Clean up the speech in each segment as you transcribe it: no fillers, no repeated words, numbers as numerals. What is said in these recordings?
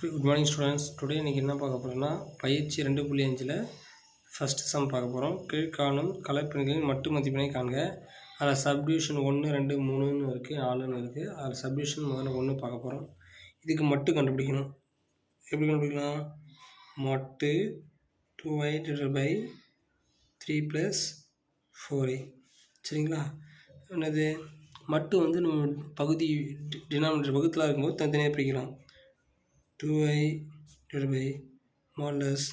Good morning students. Today இன்றைக்கி என்ன பார்க்க போகிறோம்னா பயிற்சி 2.5 ஃபஸ்ட்டு சம் பார்க்க போகிறோம். கீழ்காணும் கலப்பெண்களின் மட்டு மதிப்பினை காண்க. அதில் சப்டிவிஷன் 1 2 3ன்னு இருக்குது, 4ன்னு இருக்குது. அதில் சப்டிவிஷன் முதல்ல 1 பார்க்க போகிறோம். இதுக்கு மட்டு கண்டுபிடிக்கணும். எப்படி கண்டுபிடிக்கலாம்? மட்டு 2i / 3 + 4i. சரிங்களா? என்னது மட்டு வந்து நம்ம பகுதி டினாமினேட்டர் வகுத்தில் இருக்கும்போது தனித்தனியாக பிரிக்கலாம். 2i / modulus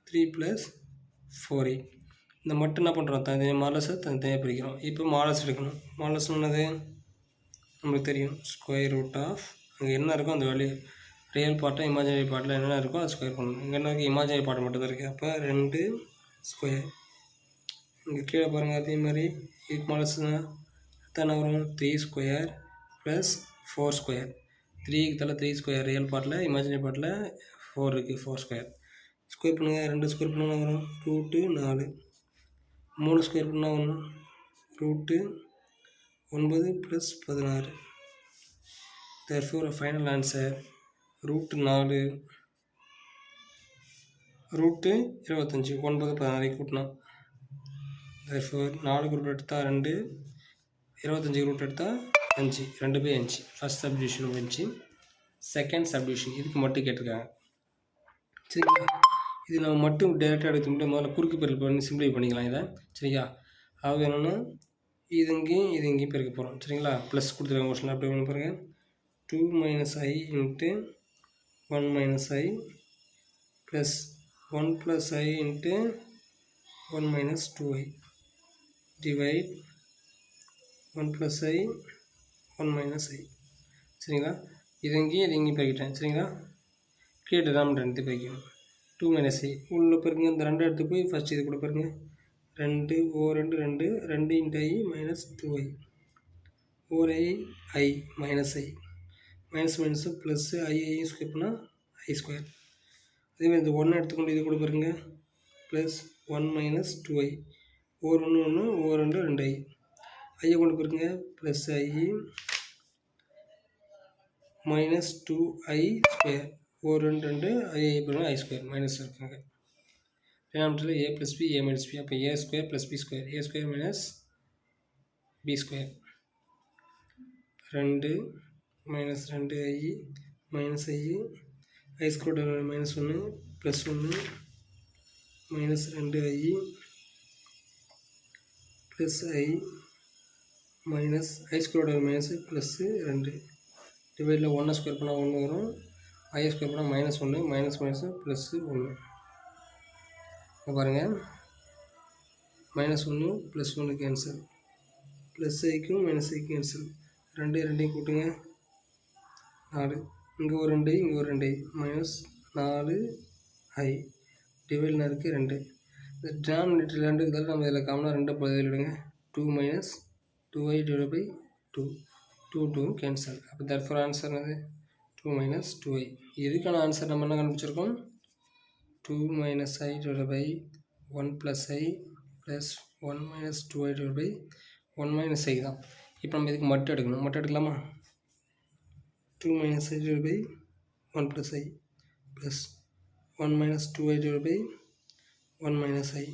3 + 4i. இந்த மட்டும் என்ன பண்ணுறோம்? தனித்தனியாக மாடுலஸை தனித்தனியாக பிரிக்கிறோம். இப்போ மாடுலஸ் எடுக்கணும். மாடுலஸ் என்னது நம்மளுக்கு தெரியும். ஸ்கொயர் ரூட் ஆஃப் அங்கே என்ன இருக்கோ அந்த வேல்யூ, ரியல் பார்ட்டாக இமேஜினரி பார்ட்டில் என்னென்ன இருக்கோ அதை ஸ்கொயர் பண்ணணும். இங்கே என்ன இருக்குது? இமேஜினரி பார்ட் மட்டும் தான் இருக்குது. அப்போ 2 ஸ்கொயர். இங்கே கீழே பாருங்கள், அதே மாதிரி இதுக்கு மாடுலஸ்னா எத்தனை வரும்? 3 ஸ்கொயர் + 4 ஸ்கொயர். 3க்கு தலை 3 ஸ்கொயர் ரியல் பார்ட்டில், இமேஜினரி பார்ட்டில் 4 இருக்குது, 4 ஸ்கொயர். ஸ்கொயர் பண்ணுங்கள். 2 ஸ்கொயர் பண்ணால் வரும் ரூட்டு 4. 3 ஸ்கொயர் பண்ணால் வரும் root 9 + 16. therefore final answer root 4 root 25. 9 16 கூட்டினா therefore 4க்கு ரூட் எடுத்தால் 2, 25க்கு ரூட் எடுத்தால் 5, 2/5. ஃபஸ்ட் சப்டிவிஷன் முடிஞ்சு. செகண்ட் சப்டிவிஷன் இதுக்கு மட்டும் கேட்டிருக்காங்க. சரிங்களா? இது நம்ம மட்டும் டேரெக்டாக எடுக்க முடியும். முதல்ல குறுக்கு பெருக்கல் பண்ணி சிம்பிளை பண்ணிக்கலாம் இதை. சரியா? அது என்னென்னா இது இங்கேயும் பெருக்க போகிறோம். சரிங்களா? ப்ளஸ் கொடுத்துருக்காங்க கொஸ்டின். அப்படி பண்ணி பாருங்கள். 2 - i × 1 - i plus 1 + i × 1 - 2i divide 1 + i 1 - i. சரிங்களா? இது இங்கேயும் பெருக்கிட்டேன். சரிங்களா? கீழே டினாமினேட்டர் எடுத்து பெருக்கணும். 2 - i உள்ள பாருங்க. இந்த 2 எடுத்து போய் ஃபஸ்ட் இது கூட பாருங்க. 2 2 2 2 × i - 2i 4i i - i minus plus i square பண்ணால் i ஸ்கொயர். அதேமாதிரி இந்த 1 எடுத்துக்கொண்டு இது கூட பாருங்க. ப்ளஸ் 1 - 2i 1 1 1 2 2i ஐயை கொண்டு பாருங்க. Plus i - 2i square 1 2 2 i பாருங்க i ஸ்கொயர் மைனஸ் இருக்காங்க. டினாமினேட்டரில் a + b a - b. அப்போ a square + b square, a square - b square. 2 - 2i - i square -1 + 1 -2i plus i i ஸ்கொயரோட மைனஸ் ப்ளஸ் 2 டிவைடில் 1 square பண்ணால் 1 வரும். i ஸ்கொயர் பண்ணால் -1 minus plus 1. இப்போ பாருங்கள், -1 + 1 கேன்சல், ப்ளஸ் ஐக்கும் -iக்கும் கேன்சல். 2 2ஐயும் கூட்டுங்க 4. இங்கே ஒரு 2i இங்கே ஒரு 2i -4i டிவைடில் இருக்குது 2. இந்த டினாமினேட்டர் 2 இருந்தாலும் நம்ம இதில் காமனாக 2 பதில் விடுங்க. 2 - 2i / 2 2 கேன்சல். அப்போ therefore ஆன்சர் என்னது? 2 - 2i. இதுக்கான ஆன்சர் நம்ம என்ன கண்டுபிடிச்சிருக்கோம்? 2 - i / 1 + i plus 1 - 2i / 1 - i தான். இப்போ நம்ம இதுக்கு மட்டும் எடுக்கணும். மட்டும் எடுக்கலாமா? 2 - i / 1 + i plus 1 - 2i / 1 - i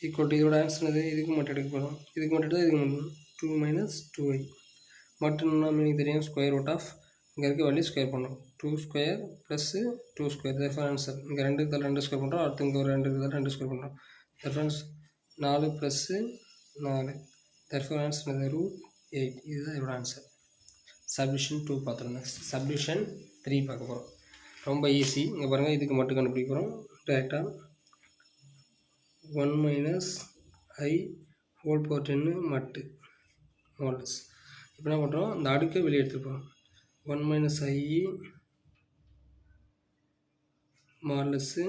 equal to இதோட ஆன்சர் என்னது? இதுக்கு மட்டும் எடுக்க போகிறோம். இதுக்கு மட்டும் எடுத்தால் இதுக்கு மட்டும் 2 - 2i மட்டும் மீனிங் தெரியும். ஸ்கொயர் ரூட் ஆஃப் இங்கே இருக்க வேல்யூ ஸ்கொயர் பண்ணணும். 2 square plus 2 square. therefore answer இங்கே 2க்கு தலை 2 ஸ்கொயர் பண்ணுறோம். அடுத்து இங்கே ஒரு 2க்கு தலை 2 ஸ்கொயர் பண்ணுறோம். therefore 4 + 4. therefore ஆன்சர் என்னது? √8. இதுதான் இதோட ஆன்சர். சப்டிவிஷன் 2 பார்த்துருங்க. நெக்ஸ்ட் சப்டிவிஷன் 3 பார்க்க போகிறோம். ரொம்ப ஈஸி. இங்கே பாருங்கள், இதுக்கு மட்டும் கண்டுபிடிக்க போகிறோம். டேரெக்டாக 1 - i ஹோல் பவர் 10 மட்டு மாடுலஸ். இப்போ என்ன பண்ணுறோம்? அந்த அடுக்கை வெளியே எடுத்துப்போம். 1 - i மாடுலஸு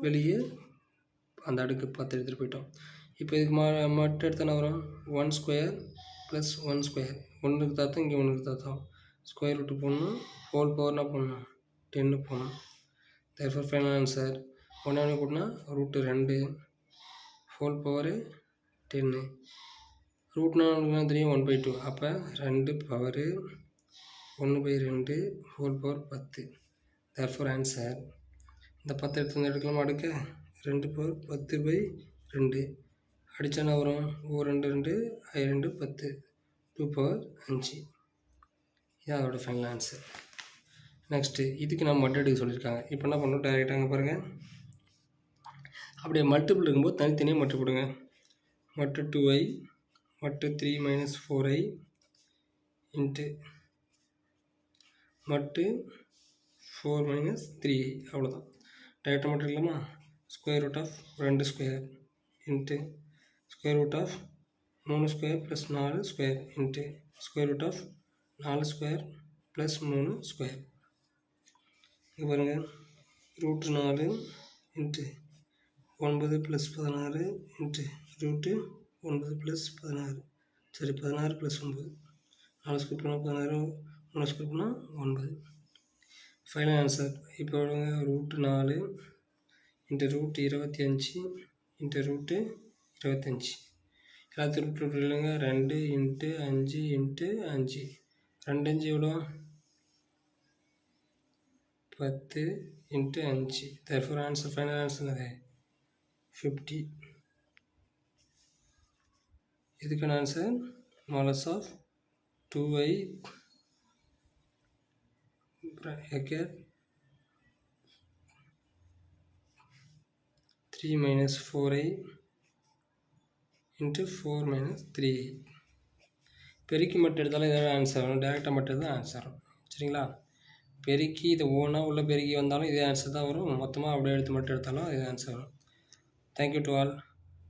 வெளியே அந்த அடுக்கு 10 எடுத்துகிட்டு போயிட்டோம். இப்போ இதுக்கு மட்டும் எடுத்தால் என்ன வரும்? 1 ஸ்கொயர் ப்ளஸ் 1 ஸ்கொயர். 1க்கு தாத்தம் இங்கே 1க்கு தாத்தம் ஸ்கொயர் ரூட்டு போடணும். ஹோல் பவர் என்ன பண்ணணும்? 10 போடணும். therefore ஃபைனல் ஆன்சர் 1 கூட்டினா √2 ஹோல் பவர் 10 ரூட்னா தெரியும் 1/2. அப்போ 2 power 1/2 whole power 10. Therefore answer இந்த 10 எடுத்து எடுக்கலாமா அடுக்க 2/10/2 அடித்தா என்ன வரும் 2 2 2 10 2/5. இது அதோட ஃபைனல் ஆன்சர். நெக்ஸ்ட்டு இதுக்கு நம்ம மட்டு எடுக்க சொல்லியிருக்காங்க. இப்போ என்ன பண்ணணும் டைரெக்டாக அங்கே பாருங்கள் அப்படியே மல்டிபிள் இருக்கும்போது தனித்தனியாக மட்டு போடுங்க. மட்டு 2i மட்டு 3 - 4i இன்ட்டு மட்டு 4 - 3i அவ்வளோதான். டைரெக்டாக மட்டும் இல்லாமா square root of 2 square into square root of 3 square plus 4 square into square root of 4 square plus 3 square. இங்கே பாருங்கள் ரூட் 4 இன்ட்டு 9 + 16 இன்ட்டு ரூட்டு 9 + 16 சரி 16 + 9 4 ஸ்கொயர் பண்ணால் 16 3 ஸ்கொயர் பண்ணால் 9. ஃபைனல் ஆன்சர் இப்போ root 4 into root 25 into root 25 எல்லாத்தையும் root இல்லைங்க 2 into 5 into 5 2 5 எவ்வளோ 10 into 5. Therefore answer final answer அது 50. இதுக்கான ஆன்சர் மாலஸ் of 2i bracket 3 - 4i into 4 - 3i. பெருக்கி மட்டும் எடுத்தாலும் இதோட ஆன்சர் வரும். டேரெக்டாக மட்டும் தான் ஆன்சர் வரும். சரிங்களா பெருக்கி இது ஓனாக உள்ள பெருக்கி வந்தாலும் இதே ஆன்சர் தான் வரும். மொத்தமாக அப்படியே எடுத்து மட்டும் எடுத்தாலும் இதே ஆன்சர் வரும். Thank you to all.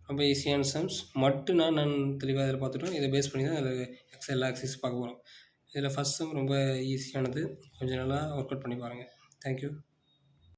ரொம்ப ஈஸியான சம்ஸ் மட்டும் நான் தெளிவாக இதில் பார்த்துட்டோம். இதை பேஸ் பண்ணி தான் அதில் எல்லா எக்ஸசைஸ் பார்க்க போகிறோம். இதில் ஃபஸ்ட் சம் ரொம்ப ஈஸியானது. கொஞ்சம் நல்லா ஒர்க் அவுட் பண்ணி பாருங்கள். தேங்க்யூ.